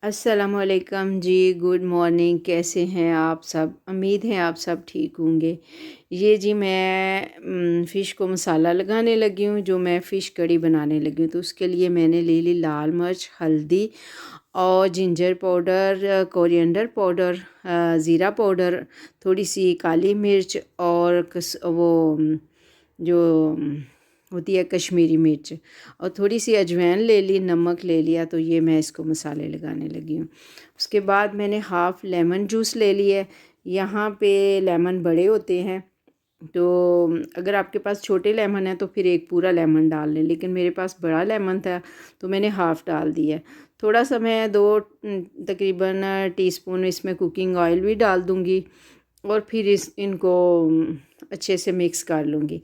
अस्सलामुअलैकुम जी, good morning. कैसे हैं आप सब? उम्मीद है आप सब ठीक होंगे। ये जी मैं फ़िश को मसाला लगाने लगी हूँ, जो मैं फ़िश कड़ी बनाने लगी हूँ। तो उसके लिए मैंने ले ली लाल मिर्च, हल्दी और जिंजर पाउडर, कोरिएंडर पाउडर, ज़ीरा पाउडर, थोड़ी सी काली मिर्च और जो होती है कश्मीरी मिर्च, और थोड़ी सी अजवाइन ले ली, नमक ले लिया। तो ये मैं इसको मसाले लगाने लगी हूँ। उसके बाद मैंने हाफ़ लेमन जूस ले लिया है। यहाँ पे लेमन बड़े होते हैं, तो अगर आपके पास छोटे लेमन है तो फिर एक पूरा लेमन डाल लें, लेकिन मेरे पास बड़ा लेमन था तो मैंने हाफ़ डाल दिया। थोड़ा सा मैं तकरीबन टीस्पून इसमें कुकिंग ऑयल भी डाल दूँगी और फिर इनको अच्छे से मिक्स कर लूँगी।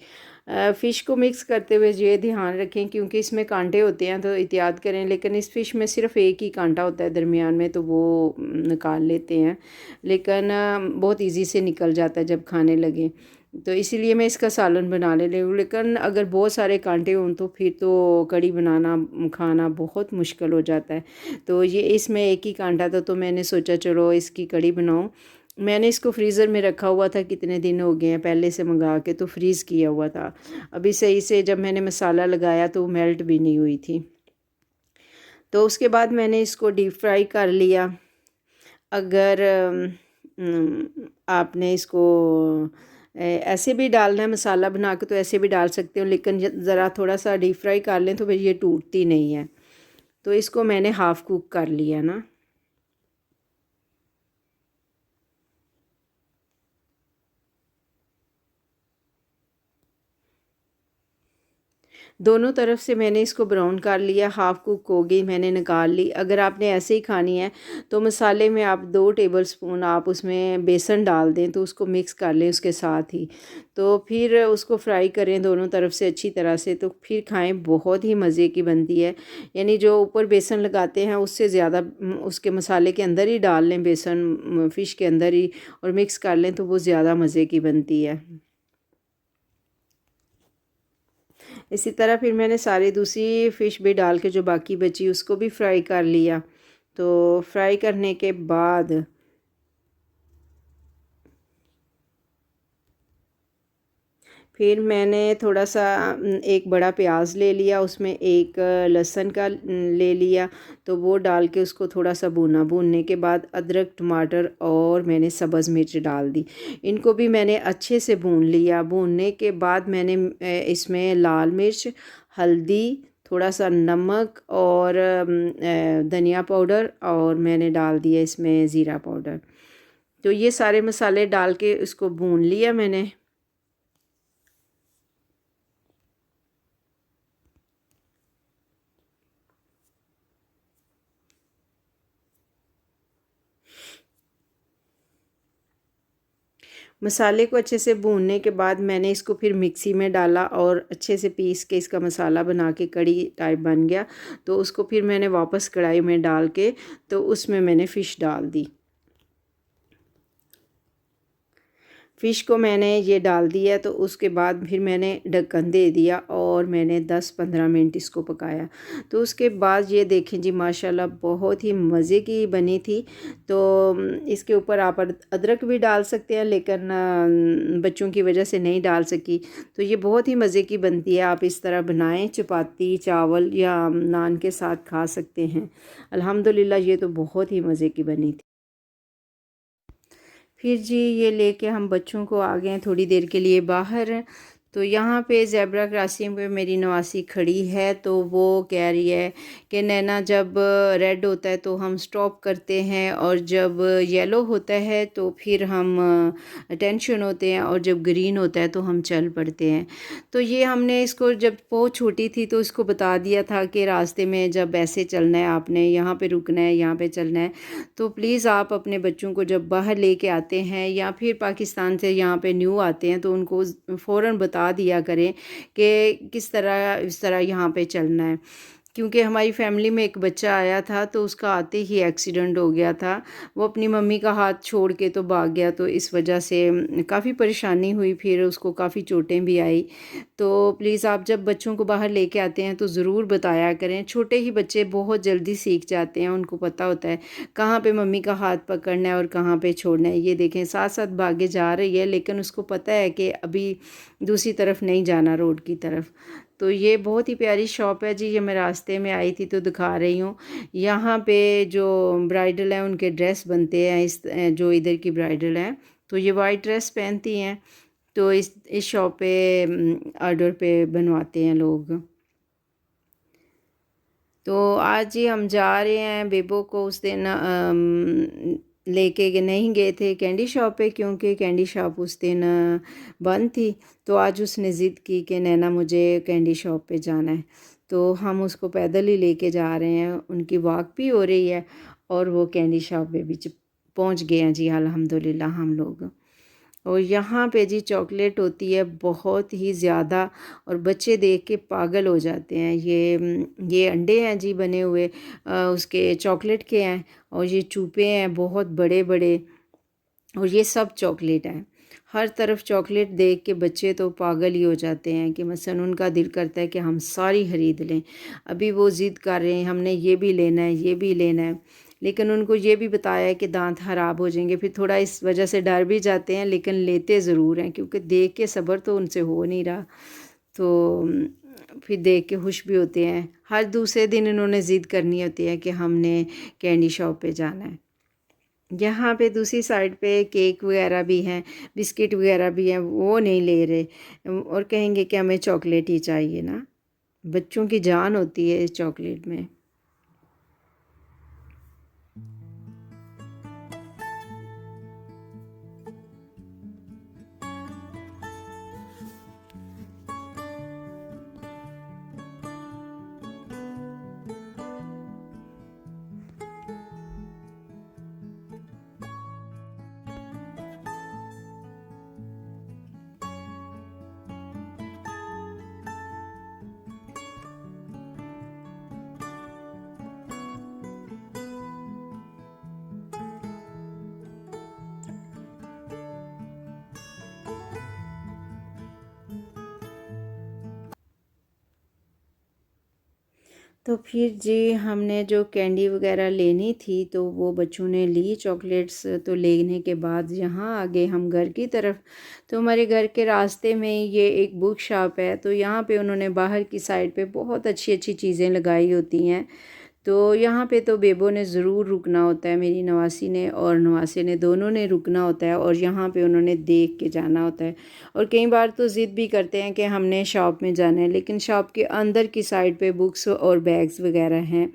फ़िश को मिक्स करते हुए ये ध्यान रखें, क्योंकि इसमें कांटे होते हैं तो एहतियात करें, लेकिन इस फ़िश में सिर्फ़ एक ही कांटा होता है दरमियान में, तो वो निकाल लेते हैं, लेकिन बहुत इजी से निकल जाता है जब खाने लगें। तो इसीलिए मैं इसका सालन बना ले रही हूँ, लेकिन अगर बहुत सारे कांटे हों तो फिर तो कड़ी बनाना खाना बहुत मुश्किल हो जाता है। तो ये इसमें एक ही कांटा था, तो मैंने सोचा चलो इसकी कड़ी बनाऊँ। मैंने इसको फ्रीज़र में रखा हुआ था, कितने दिन हो गए हैं पहले से मंगा के, तो फ्रीज़ किया हुआ था। अभी सही से जब मैंने मसाला लगाया तो मेल्ट भी नहीं हुई थी। तो उसके बाद मैंने इसको डीप फ्राई कर लिया। अगर आपने इसको ऐसे भी डालना है मसाला बना के तो ऐसे भी डाल सकते हो, लेकिन ज़रा थोड़ा सा डीप फ्राई कर लें तो फिर ये टूटती नहीं है। तो इसको मैंने हाफ़ कुक कर लिया ना। दोनों तरफ से मैंने इसको ब्राउन कर लिया, हाफ़ कुक हो गई, मैंने निकाल ली। अगर आपने ऐसे ही खानी है तो मसाले में आप 2 टेबलस्पून आप उसमें बेसन डाल दें, तो उसको मिक्स कर लें उसके साथ ही। तो फिर उसको फ्राई करें दोनों तरफ से अच्छी तरह से, तो फिर खाएँ, बहुत ही मज़े की बनती है। यानी जो ऊपर बेसन लगाते हैं उससे ज़्यादा उसके मसाले के अंदर ही डाल लें बेसन, फ़िश के अंदर ही, और मिक्स कर लें तो वो ज़्यादा मज़े की बनती है। इसी तरह फिर मैंने सारी दूसरी फ़िश भी डाल के जो बाकी बची उसको भी फ्राई कर लिया। तो फ्राई करने के बाद फिर मैंने थोड़ा सा एक बड़ा प्याज ले लिया, उसमें एक लहसुन का ले लिया, तो वो डाल के उसको थोड़ा सा भूना। भूनने के बाद अदरक, टमाटर और मैंने सब्ज़ मिर्च डाल दी। इनको भी मैंने अच्छे से भून लिया। भूनने के बाद मैंने इसमें लाल मिर्च, हल्दी, थोड़ा सा नमक और धनिया पाउडर, और मैंने डाल दिया इसमें ज़ीरा पाउडर। तो ये सारे मसाले डाल के इसको भून लिया मैंने। मसाले को अच्छे से भूनने के बाद मैंने इसको फिर मिक्सी में डाला और अच्छे से पीस के इसका मसाला बना के कड़ी टाइप बन गया। तो उसको फिर मैंने वापस कढ़ाई में डाल के तो उसमें मैंने फ़िश डाल दी। फ़िश को मैंने ये डाल दिया, तो उसके बाद फिर मैंने ढक्कन दे दिया और मैंने 10-15 मिनट इसको पकाया। तो उसके बाद ये देखें जी, माशाल्लाह बहुत ही मज़े की बनी थी। तो इसके ऊपर आप अदरक भी डाल सकते हैं, लेकिन बच्चों की वजह से नहीं डाल सकी। तो ये बहुत ही मज़े की बनती है, आप इस तरह बनाएं, चपाती, चावल या नान के साथ खा सकते हैं। अल्हम्दुलिल्लाह ये तो बहुत ही मज़े की बनी थी। फिर जी ये लेके हम बच्चों को आ गए थोड़ी देर के लिए बाहर। तो यहाँ पे ज़ेब्रा क्रॉसिंग पे मेरी नवासी खड़ी है, तो वो कह रही है कि नैना, जब रेड होता है तो हम स्टॉप करते हैं, और जब येलो होता है तो फिर हम टेंशन होते हैं, और जब ग्रीन होता है तो हम चल पड़ते हैं। तो ये हमने इसको, जब वो छोटी थी तो इसको बता दिया था कि रास्ते में जब ऐसे चलना है, आपने यहाँ पे रुकना है, यहाँ पे चलना है। तो प्लीज़ आप अपने बच्चों को जब बाहर लेके आते हैं या फिर पाकिस्तान से यहाँ पे न्यू आते हैं, तो उनको फ़ौरन बता दिया करें कि किस तरह इस तरह यहाँ पे चलना है। क्योंकि हमारी फैमिली में एक बच्चा आया था तो उसका आते ही एक्सीडेंट हो गया था। वो अपनी मम्मी का हाथ छोड़ के तो भाग गया, तो इस वजह से काफ़ी परेशानी हुई, फिर उसको काफ़ी चोटें भी आई। तो प्लीज़ आप जब बच्चों को बाहर लेके आते हैं तो ज़रूर बताया करें। छोटे ही बच्चे बहुत जल्दी सीख जाते हैं, उनको पता होता है कहाँ पे मम्मी का हाथ पकड़ना है और कहाँ पे छोड़ना है। ये देखें साथ-साथ भागे जा रही है, लेकिन उसको पता है कि अभी दूसरी तरफ नहीं जाना, रोड की तरफ। तो ये बहुत ही प्यारी शॉप है जी, ये मैं रास्ते में आई थी तो दिखा रही हूँ। यहाँ पे जो ब्राइडल हैं उनके ड्रेस बनते हैं, जो इधर की ब्राइडल हैं तो ये वाइट ड्रेस पहनती हैं। तो इस शॉप पे ऑर्डर पे बनवाते हैं लोग। तो आज ही हम जा रहे हैं बेबो को, उस दिन लेके नहीं गए थे कैंडी शॉप पे क्योंकि कैंडी शॉप उस दिन बंद थी। तो आज उसने ज़िद की कि नैना मुझे कैंडी शॉप पे जाना है, तो हम उसको पैदल ही लेके जा रहे हैं। उनकी वॉक भी हो रही है और वो कैंडी शॉप पे भी पहुंच गए हैं जी अल्हम्दुलिल्लाह हम लोग। और यहाँ पे जी चॉकलेट होती है बहुत ही ज़्यादा, और बच्चे देख के पागल हो जाते हैं। ये अंडे हैं जी बने हुए, उसके चॉकलेट के हैं, और ये चूपे हैं बहुत बड़े बड़े, और ये सब चॉकलेट हैं। हर तरफ चॉकलेट देख के बच्चे तो पागल ही हो जाते हैं कि मसलन उनका दिल करता है कि हम सारी ख़रीद लें। अभी वो ज़िद कर रहे हैं हमने ये भी लेना है, ये भी लेना है, लेकिन उनको ये भी बताया है कि दांत ख़राब हो जाएंगे, फिर थोड़ा इस वजह से डर भी जाते हैं, लेकिन लेते ज़रूर हैं क्योंकि देख के सब्र तो उनसे हो नहीं रहा। तो फिर देख के खुश भी होते हैं। हर दूसरे दिन इन्होंने ज़िद करनी होती है कि हमने कैंडी शॉप पे जाना है। यहाँ पे दूसरी साइड पे केक वगैरह भी हैं, बिस्किट वगैरह भी हैं, वो नहीं ले रहे और कहेंगे कि हमें चॉकलेट ही चाहिए ना। बच्चों की जान होती है इस चॉकलेट में। तो फिर जी हमने जो कैंडी वगैरह लेनी थी तो वो बच्चों ने ली चॉकलेट्स, तो लेने के बाद यहाँ आ गए हम घर की तरफ। तो हमारे घर के रास्ते में ये एक बुक शॉप है, तो यहाँ पे उन्होंने बाहर की साइड पे बहुत अच्छी अच्छी चीज़ें लगाई होती हैं। तो यहाँ पे तो बेबो ने ज़रूर रुकना होता है, मेरी नवासी ने और नवासे ने दोनों ने रुकना होता है, और यहाँ पे उन्होंने देख के जाना होता है। और कई बार तो ज़िद भी करते हैं कि हमने शॉप में जाना है, लेकिन शॉप के अंदर की साइड पे बुक्स और बैग्स वगैरह हैं,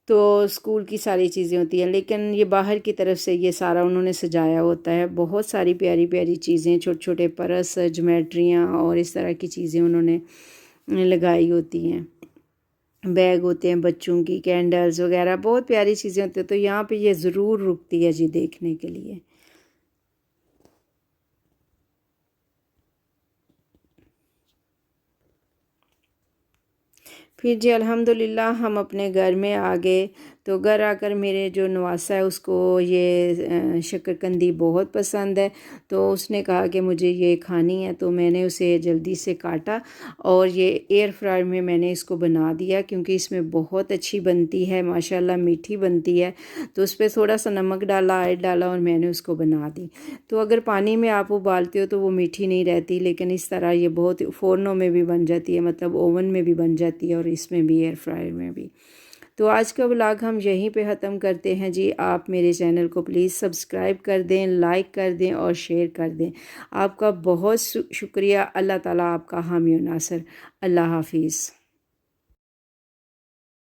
तो स्कूल की सारी चीज़ें होती हैं। लेकिन ये बाहर की तरफ से ये सारा उन्होंने सजाया होता है, बहुत सारी प्यारी प्यारी चीज़ें, छोटे छोटे पर्स, ज्योमेट्रियाँ और इस तरह की चीज़ें उन्होंने लगाई होती हैं। बैग होते हैं बच्चों की, कैंडल्स वगैरह बहुत प्यारी चीज़ें होती हैं। तो यहाँ पे ये ज़रूर रुकती है जी देखने के लिए। फिर जी अल्हम्दुलिल्लाह हम अपने घर में आ गए। तो घर आकर मेरे जो नवासा है उसको ये शक्करकंदी बहुत पसंद है, तो उसने कहा कि मुझे ये खानी है। तो मैंने उसे जल्दी से काटा और ये एयर फ्रायर में मैंने इसको बना दिया, क्योंकि इसमें बहुत अच्छी बनती है माशाल्लाह, मीठी बनती है। तो उस पर थोड़ा सा नमक डाला, आयल डाला और मैंने उसको बना दी। तो अगर पानी में आप उबालते हो तो वो मीठी नहीं रहती, लेकिन इस तरह ये बहुत फ़ोरनों में भी बन जाती है, मतलब ओवन में भी बन जाती है और इसमें भी, एयर फ्रायर में भी। तो आज का व्लॉग हम यहीं पे ख़त्म करते हैं जी। आप मेरे चैनल को प्लीज़ सब्सक्राइब कर दें, लाइक कर दें और शेयर कर दें। आपका बहुत शुक्रिया। अल्लाह ताला आपका हामी और नासर। अल्लाह हाफिज़।